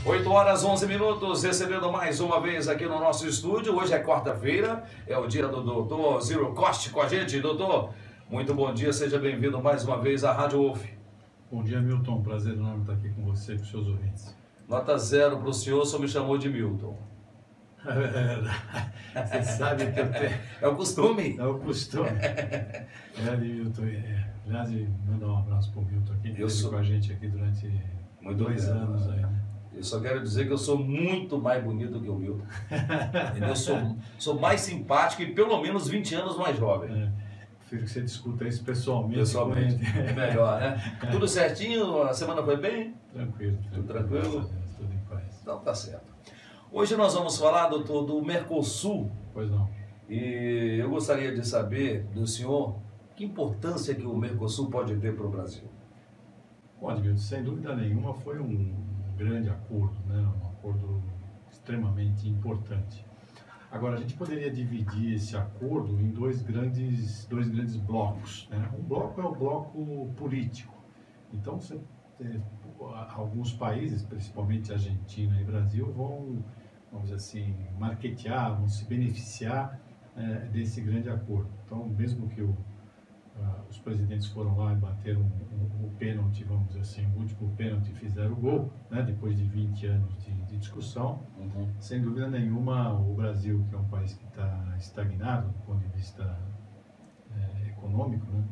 8 horas 11 minutos, recebendo mais uma vez aqui no nosso estúdio. Hoje é quarta-feira, é o dia do doutor Zero Cost com a gente. Doutor, muito bom dia, seja bem-vindo mais uma vez à Rádio Wolf. Bom dia, Milton, prazer enorme estar aqui com você e com seus ouvintes. Nota 0 para o senhor, só me chamou de Milton. Você sabe que eu tenho... É o costume. É o costume. Milton, aliás, mandar um abraço para o Milton aqui, que esteve com a gente aqui durante dois anos aí, né? Eu só quero dizer que eu sou muito mais bonito que o Milton. Eu sou mais simpático e pelo menos 20 anos mais jovem. Prefiro que você discuta isso pessoalmente. Pessoalmente, é melhor, né? Tudo certinho? A semana foi bem? Tranquilo. Tudo tranquilo? Tudo em paz. Então tá certo. Hoje nós vamos falar, doutor, do Mercosul. Pois não. E eu gostaria de saber do senhor que importância que o Mercosul pode ter para o Brasil. Bom, Edmilson, sem dúvida nenhuma foi um grande acordo, né? Um acordo extremamente importante. Agora, a gente poderia dividir esse acordo em dois grandes blocos, né? Um bloco é o bloco político. Então, alguns países, principalmente Argentina e Brasil, vão, vamos dizer assim, marketear, vão se beneficiar desse grande acordo. Então, mesmo que os presidentes foram lá e bateram o pênalti, vamos dizer assim, o último pênalti, fizeram o gol, né, depois de 20 anos de discussão. Sem dúvida nenhuma, o Brasil, que é um país que está estagnado do ponto de vista econômico, né,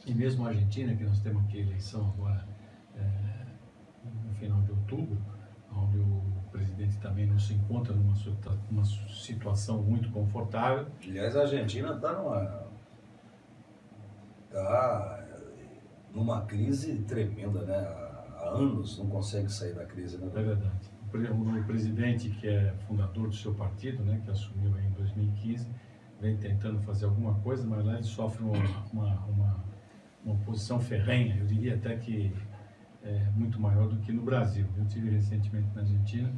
e mesmo a Argentina, que nós temos aqui eleição agora no final de outubro, onde o presidente também não se encontra numa situação muito confortável. Aliás, a Argentina está numa crise tremenda, né? Há anos não consegue sair da crise, né? É verdade. O presidente, que é fundador do seu partido, né, que assumiu em 2015, vem tentando fazer alguma coisa, mas lá ele sofre uma oposição ferrenha, eu diria até que muito maior do que no Brasil. Eu estive recentemente na Argentina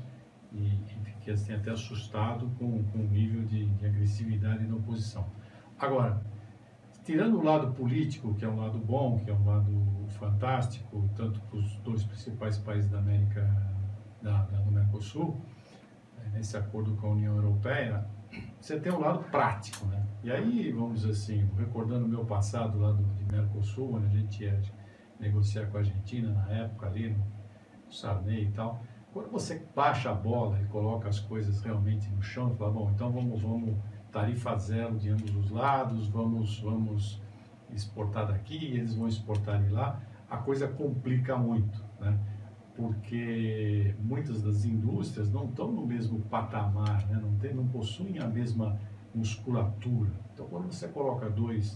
e fiquei assim, até assustado com o nível de agressividade da oposição. Agora, tirando o lado político, que é um lado bom, que é um lado fantástico, tanto para os dois principais países da América, do Mercosul, nesse acordo com a União Europeia, você tem um lado prático, né? E aí, vamos dizer assim, recordando o meu passado lá de Mercosul, onde a gente ia negociar com a Argentina na época ali, no Sarney e tal, quando você baixa a bola e coloca as coisas realmente no chão, e fala, bom, então vamos tarifa zero de ambos os lados, vamos exportar daqui, eles vão exportar de lá, a coisa complica muito, né? Porque muitas das indústrias não estão no mesmo patamar, né? Não possuem a mesma musculatura. Então, quando você coloca dois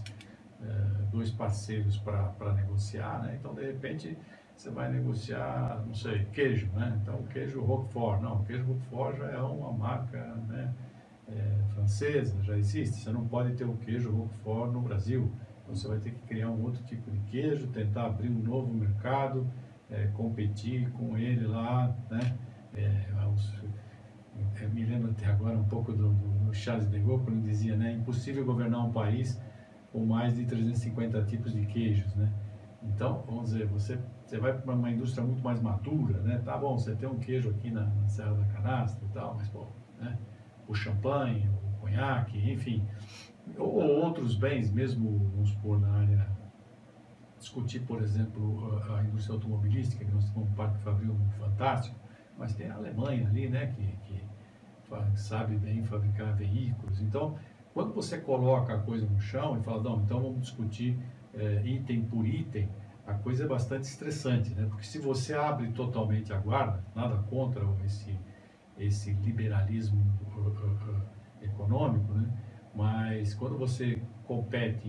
parceiros para negociar, né? Então, de repente, você vai negociar, não sei, queijo, né? Então, o queijo Roquefort, não, o queijo Roquefort já é uma marca, né, francesa, já existe, você não pode ter o queijo Roquefort no Brasil, então você vai ter que criar um outro tipo de queijo, tentar abrir um novo mercado, competir com ele lá, né? Me lembro até agora um pouco do Charles de Gaulle, quando dizia, né, impossível governar um país com mais de 350 tipos de queijos, né? Então, vamos dizer, você vai para uma indústria muito mais madura, né? Tá bom, você tem um queijo aqui na Serra da Canastra e tal, mas, pô, né? O champanhe, o conhaque, enfim, ou outros bens, mesmo, vamos supor, na área, discutir, por exemplo, a indústria automobilística, que nós temos um parque fabril fantástico, mas tem a Alemanha ali, né, que sabe bem fabricar veículos. Então, quando você coloca a coisa no chão e fala, não, então vamos discutir item por item, a coisa é bastante estressante, né, porque se você abre totalmente a guarda, nada contra esse liberalismo econômico, né? Mas quando você compete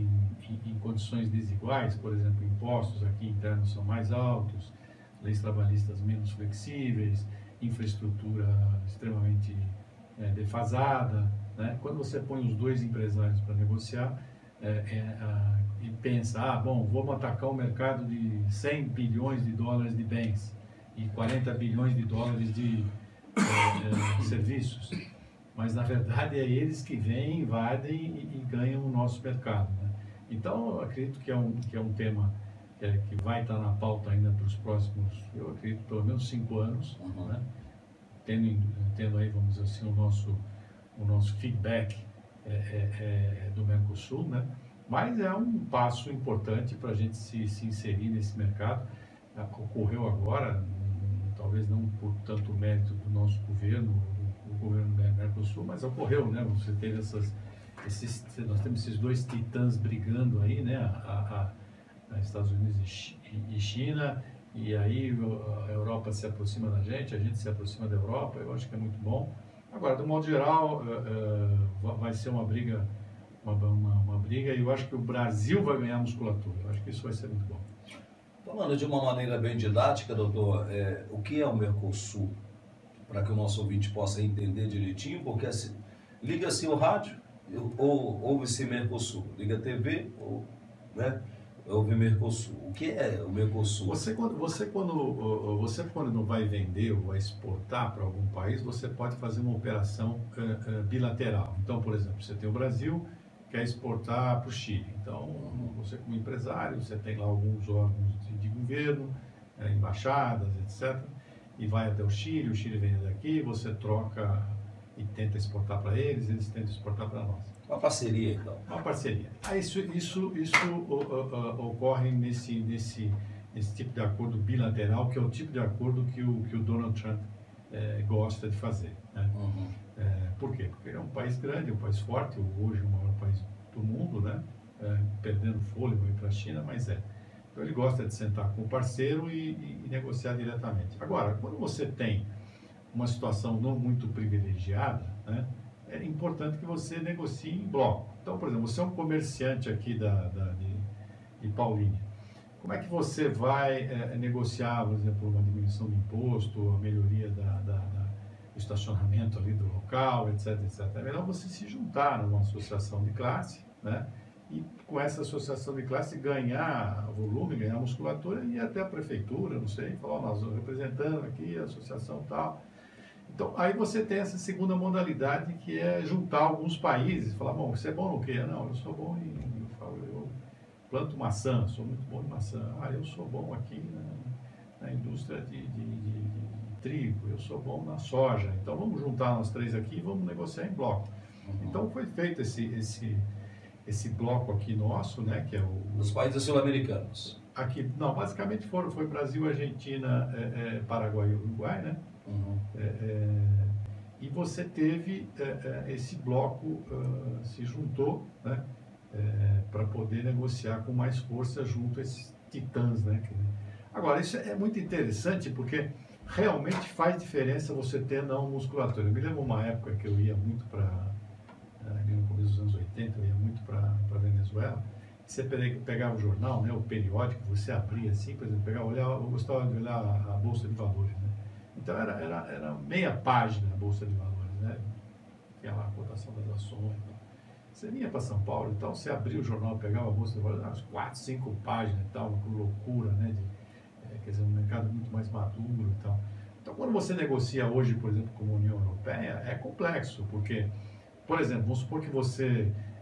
em condições desiguais, por exemplo, impostos aqui internos são mais altos, leis trabalhistas menos flexíveis, infraestrutura extremamente defasada, né? Quando você põe os dois empresários para negociar e pensa, bom, vamos atacar o mercado de 100 bilhões de dólares de bens e 40 bilhões de dólares de serviços, mas na verdade é eles que vêm, invadem e ganham o nosso mercado, né? Então eu acredito que é um tema que vai estar na pauta ainda para os próximos, eu acredito, pelo menos 5 anos, né? Tendo aí, vamos dizer assim, o nosso feedback do Mercosul, né? Mas é um passo importante para a gente se inserir nesse mercado. Ocorreu agora, talvez não por tanto mérito do nosso governo, o governo do Mercosul, mas ocorreu, né? Você teve nós temos esses dois titãs brigando aí, né? Estados Unidos e China, e aí a Europa se aproxima da gente, a gente se aproxima da Europa. Eu acho que é muito bom. Agora, do modo geral, vai ser uma briga, uma briga, e eu acho que o Brasil vai ganhar musculatura. Eu acho que isso vai ser muito bom. Falando de uma maneira bem didática, doutor, o que é o Mercosul? Para que o nosso ouvinte possa entender direitinho, porque assim, liga-se o rádio, ouve-se Mercosul, liga a TV, né? Ouve Mercosul. O que é o Mercosul? Você quando não vai vender ou vai exportar para algum país, você pode fazer uma operação bilateral. Então, por exemplo, você tem o Brasil, quer exportar para o Chile. Então, você como empresário, você tem lá alguns órgãos de governo, embaixadas, etc. E vai até o Chile vem daqui, você troca e tenta exportar para eles, eles tentam exportar para nós. Uma parceria, então. Uma parceria. Isso ocorre nesse tipo de acordo bilateral, que é o tipo de acordo que o Donald Trump gosta de fazer, né? Por quê? Porque ele é um país grande, um país forte, hoje o maior país do mundo, né? Perdendo fôlego para a China, mas é. Então ele gosta de sentar com o parceiro e negociar diretamente. Agora, quando você tem uma situação não muito privilegiada, né? É importante que você negocie em bloco. Então, por exemplo, você é um comerciante aqui de Paulínia. Como é que você vai negociar, por exemplo, uma diminuição do imposto, a melhoria do estacionamento ali do local, etc, etc. É melhor você se juntar numa associação de classe, né? E com essa associação de classe ganhar volume, ganhar musculatura e ir até a prefeitura, não sei, falar, nós estamos representando aqui a associação tal. Então, aí você tem essa segunda modalidade, que é juntar alguns países, falar, bom, você é bom no quê? Não, eu sou bom eu planto maçã, sou muito bom em maçã. Eu sou bom aqui na indústria de trigo, eu sou bom na soja. Então, vamos juntar nós três aqui e vamos negociar em bloco. Então, foi feito esse bloco aqui nosso, né, que é os países sul-americanos. Aqui, não, basicamente foi Brasil, Argentina, Paraguai e Uruguai, né? E você teve esse bloco se juntou, né, para poder negociar com mais força junto a esses titãs, né? Agora, isso é muito interessante porque realmente faz diferença você ter não musculatura. Eu me lembro uma época que eu ia muito no começo dos anos 80, eu ia muito para Venezuela. Você pegava o jornal, né, o periódico, você abria assim, por exemplo, eu gostava de olhar a Bolsa de Valores, né? Então era meia página a Bolsa de Valores, né? Tinha lá a cotação das ações. Você vinha para São Paulo e tal, você abria o jornal, pegava a Bolsa de Valores, umas 4, 5 páginas e tal, uma loucura, né? Quer dizer, um mercado muito mais maduro e tal. Então, quando você negocia hoje, por exemplo, com a União Europeia, é complexo, porque, por exemplo, vamos supor que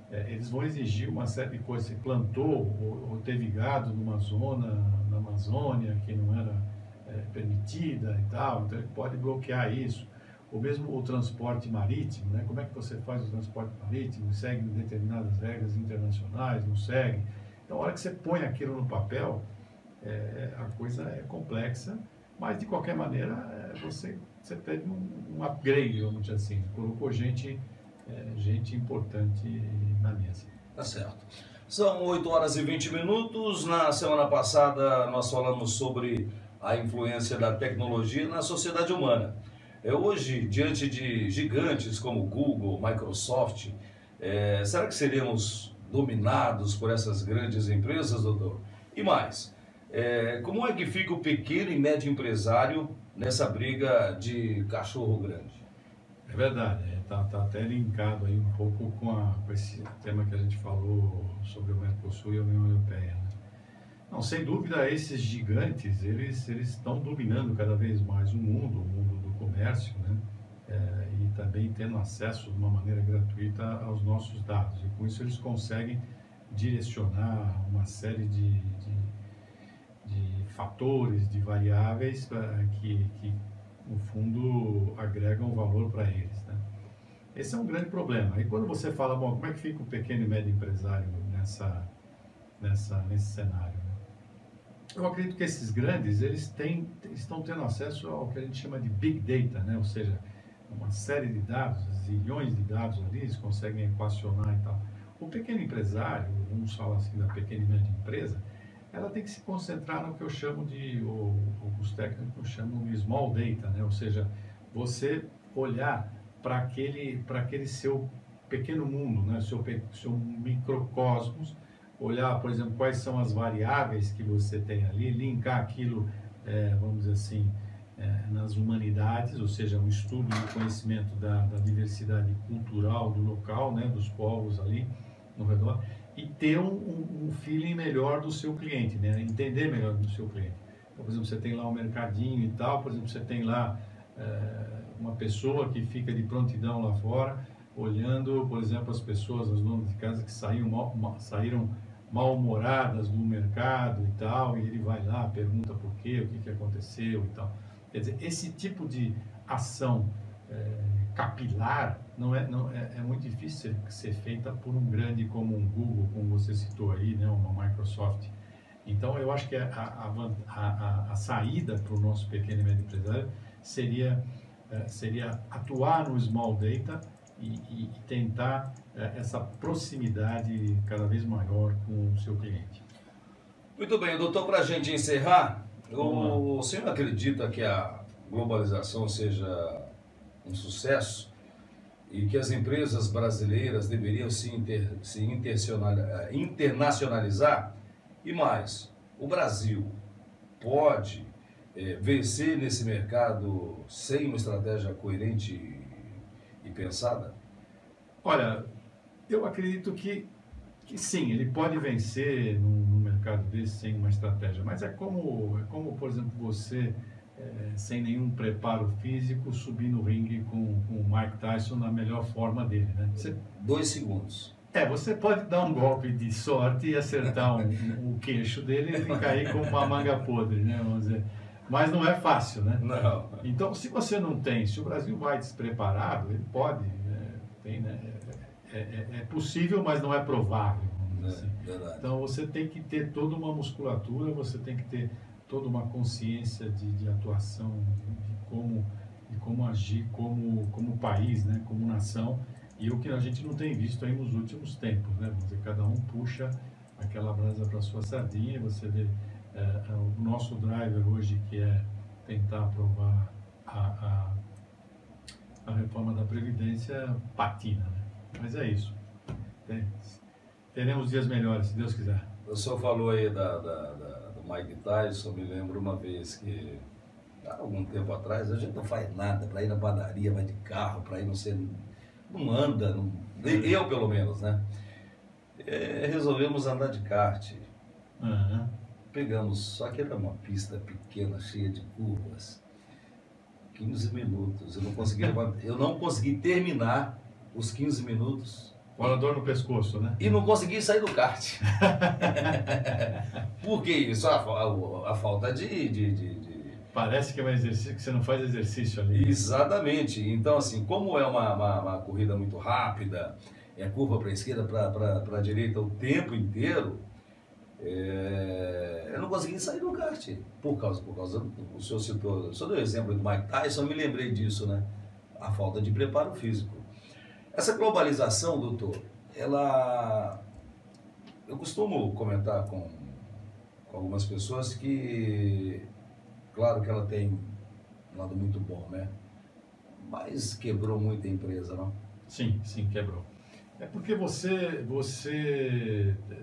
eles vão exigir uma série de coisas. Você plantou ou teve gado numa zona na Amazônia que não era permitida e tal, então ele pode bloquear isso. Ou mesmo o transporte marítimo, né? Como é que você faz o transporte marítimo? Segue determinadas regras internacionais, não segue? Então, a hora que você põe aquilo no papel, a coisa é complexa, mas de qualquer maneira você teve um upgrade, vamos dizer assim, colocou gente importante na mesa. Tá certo. São 8 horas e 20 minutos. Na semana passada nós falamos sobre a influência da tecnologia na sociedade humana. Hoje, diante de gigantes como Google, Microsoft, será que seríamos dominados por essas grandes empresas, doutor? E mais, como é que fica o pequeno e médio empresário nessa briga de cachorro grande? É verdade, está até linkado aí um pouco com esse tema que a gente falou sobre o Mercosul e a União Europeia, né? Não, sem dúvida, esses gigantes, eles estão dominando cada vez mais o mundo do comércio, né? E também tendo acesso de uma maneira gratuita aos nossos dados. E com isso eles conseguem direcionar uma série fatores, de variáveis que, no fundo, agregam valor para eles, né? Esse é um grande problema. E quando você fala, bom, como é que fica o pequeno e médio empresário nesse cenário, né? Eu acredito que esses grandes, eles estão tendo acesso ao que a gente chama de Big Data, né? Ou seja, uma série de dados, zilhões de dados ali, eles conseguem equacionar e tal. O pequeno empresário, vamos falar assim da pequena e média empresa, ela tem que se concentrar no que eu chamo de, os técnicos chamam de small data, né? Ou seja, você olhar para aquele seu pequeno mundo, né? Seu microcosmos, olhar, por exemplo, quais são as variáveis que você tem ali, linkar aquilo, vamos dizer assim, nas humanidades, ou seja, um estudo e conhecimento da diversidade cultural do local, né? Dos povos ali no redor, e ter um feeling melhor do seu cliente, né? Entender melhor do seu cliente. Então, por exemplo, você tem lá um mercadinho e tal, por exemplo, você tem lá uma pessoa que fica de prontidão lá fora, olhando, por exemplo, as pessoas, os donos de casa que saíram mal-humoradas do mercado e tal, e ele vai lá, pergunta por quê, o que aconteceu e tal. Quer dizer, esse tipo de ação capilar é muito difícil ser feita por um grande como um Google, como você citou aí, né, uma Microsoft. Então, eu acho que a saída para o nosso pequeno e médio empresário seria atuar no small data e tentar essa proximidade cada vez maior com o seu cliente. Muito bem, doutor, para a gente encerrar, o senhor acredita que a globalização seja um sucesso e que as empresas brasileiras deveriam se internacionalizar? E mais, o Brasil pode vencer nesse mercado sem uma estratégia coerente e pensada? Olha, eu acredito que sim, ele pode vencer num mercado desse sem uma estratégia, mas é como por exemplo, você, sem nenhum preparo físico, subir no ringue com o Mike Tyson na melhor forma dele, né? 2 segundos. Você pode dar um golpe de sorte e acertar o queixo dele e cair com uma manga podre, né? Vamos dizer. Mas não é fácil, né? Não. Então, se você não tem, se o Brasil vai despreparado, ele pode, né? É possível, mas não é provável, vamos dizer assim. Então, você tem que ter toda uma musculatura, você tem que ter toda uma consciência de atuação, de como agir como país, né? Como nação. E o que a gente não tem visto aí nos últimos tempos, né? Vamos dizer, cada um puxa aquela brasa para a sua sardinha. Você vê o nosso driver hoje, que é tentar aprovar a reforma da Previdência, patina, né? Mas é isso. Teremos dias melhores, se Deus quiser. O senhor falou aí do Mike Tyson. Me lembro uma vez que, há algum tempo atrás, a gente não faz nada para ir na padaria, vai de carro, para ir não anda, eu pelo menos, né? Resolvemos andar de kart. Uhum. Pegamos, só que era uma pista pequena, cheia de curvas. 15 minutos. Eu não consegui terminar os 15 minutos. Fora dor no pescoço, né? E não consegui sair do kart. Por que isso? A falta de... Parece que é um exercício que você não faz exercício ali. Exatamente. Então, assim, como é uma corrida muito rápida, é curva para a esquerda, para a direita o tempo inteiro, eu não consegui sair do kart. Por causa o senhor citou, o senhor deu o exemplo do Mike Tyson, eu me lembrei disso, né? A falta de preparo físico. Essa globalização, doutor, eu costumo comentar com algumas pessoas que, claro que ela tem um lado muito bom, né? Mas quebrou muita empresa, não? Sim, quebrou. É porque você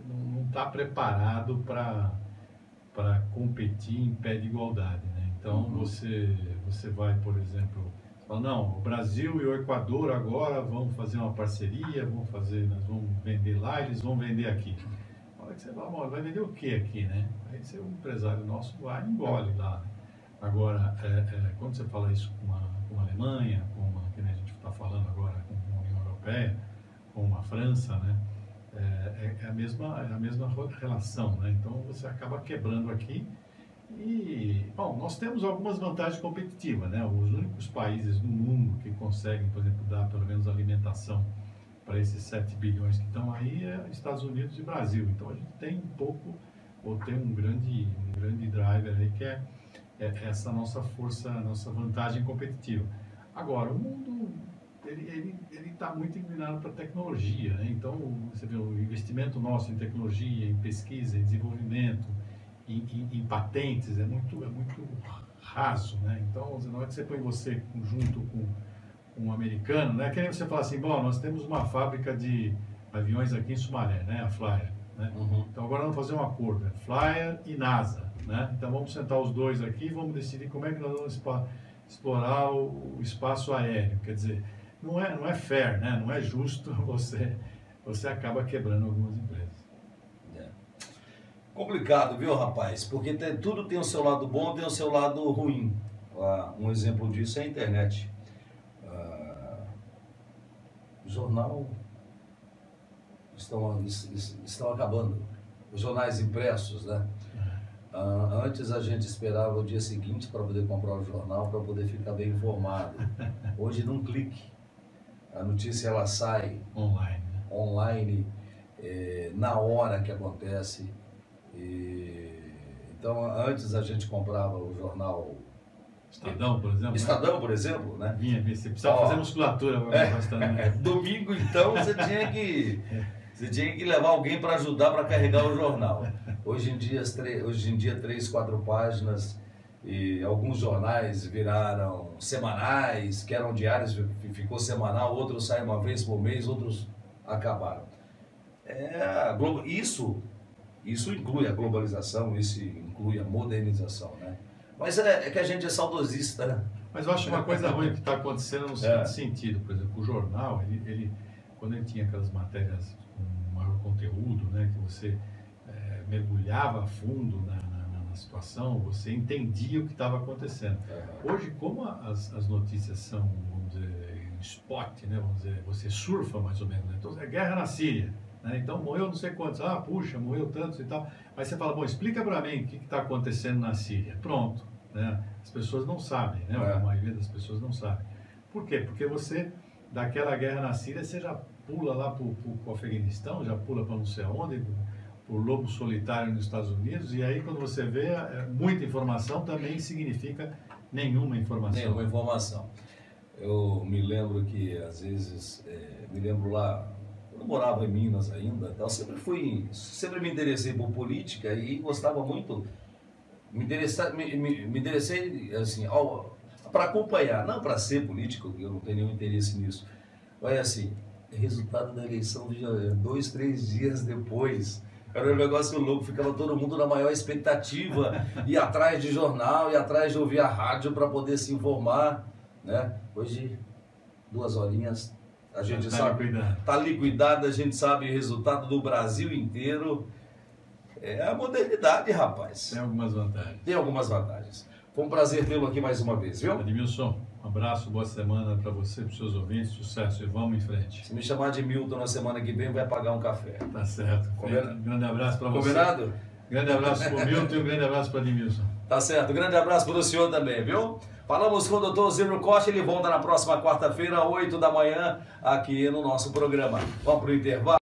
não está preparado para competir em pé de igualdade, né? Então, você vai, por exemplo, fala, não, o Brasil e o Equador agora vão fazer uma parceria, nós vamos vender lá, eles vão vender aqui. Na hora que você fala, vai vender o que aqui, né? Aí o empresário nosso vai e engole lá, né? Agora, quando você fala isso com a Alemanha, que a gente está falando agora com a União Europeia, com a França, né? É a mesma relação, né? Então você acaba quebrando aqui Bom, nós temos algumas vantagens competitivas, né? Os únicos países no mundo que conseguem, por exemplo, dar pelo menos alimentação para esses 7 bilhões que estão aí é Estados Unidos e Brasil. Então a gente tem um pouco, ou tem um grande driver aí que é essa nossa força, nossa vantagem competitiva. Agora, o mundo ele está muito inclinado para a tecnologia, né? Então você vê o investimento nosso em tecnologia, em pesquisa, em desenvolvimento, em patentes é muito raso, né? Então na hora que você põe você junto com um americano, né? Que nem você fala assim, bom, nós temos uma fábrica de aviões aqui em Sumaré, né? A Flyer, né? Uhum. Então agora vamos fazer um acordo, é Flyer e NASA, né? Então vamos sentar os dois aqui e vamos decidir como é que nós vamos explorar o espaço aéreo. Quer dizer, não é fair, né? Não é justo, você acaba quebrando algumas empresas. Complicado, viu, rapaz? Porque tudo tem o seu lado bom, tem o seu lado ruim. Um exemplo disso é a internet. O jornal estão acabando. Os jornais impressos, né? Antes a gente esperava o dia seguinte para poder comprar o jornal, para poder ficar bem informado. Hoje, num clique, a notícia ela sai online, na hora que acontece. Então, antes a gente comprava o jornal Estadão, por exemplo. Estadão, por exemplo, né? Você precisava fazer musculatura para domingo, então, você tinha que levar alguém para ajudar para carregar o jornal. Hoje em dia, 3, 4 páginas, e alguns jornais viraram semanais, que eram diários, ficou semanal, outros saem uma vez por mês, outros acabaram. Isso inclui a globalização, isso inclui a modernização, né? Mas é que a gente é saudosista, né? Mas eu acho uma coisa ruim que está acontecendo no seguinte sentido. Por exemplo, o jornal, quando ele tinha aquelas matérias com maior conteúdo, né, que você mergulhava a fundo na situação, você entendia o que estava acontecendo. Hoje, como as notícias são, vamos dizer, em spot, né, vamos dizer, você surfa mais ou menos, né? Então, é guerra na Síria. Então morreu não sei quantos, puxa, morreu tantos e tal. Mas você fala, bom, explica para mim o que está acontecendo na Síria. Pronto, né? As pessoas não sabem, né? A maioria das pessoas não sabe. Por quê? Porque você, daquela guerra na Síria, você já pula lá para o Afeganistão, já pula para não sei aonde, para o lobo solitário nos Estados Unidos, e aí quando você vê, muita informação também significa nenhuma informação. Nenhuma informação. Eu me lembro que, às vezes, lá, eu morava em Minas ainda, então sempre me interessei por política e gostava muito, me interessei assim, para acompanhar, não para ser político, eu não tenho nenhum interesse nisso, mas assim, resultado da eleição de 2, 3 dias depois, era um negócio louco, ficava todo mundo na maior expectativa, ia atrás de jornal, ia atrás de ouvir a rádio para poder se informar, né? Hoje, 2 horinhas, a gente sabe, está liquidado, a gente sabe o resultado do Brasil inteiro. É a modernidade, rapaz. Tem algumas vantagens. Tem algumas vantagens. Foi um prazer tê-lo aqui mais uma vez, viu? Edmilson, um abraço, boa semana para você, para os seus ouvintes, sucesso e vamos em frente. Se me chamar de Milton na semana que vem, vai pagar um café. Tá certo. Um grande abraço para você. Combinado? Grande abraço para o Milton e um grande abraço para o Edmilson. Tá certo. Grande abraço para o senhor também, viu? Falamos com o Dr. Zeno Costa, ele volta na próxima quarta-feira, 8 da manhã, aqui no nosso programa. Vamos para o intervalo.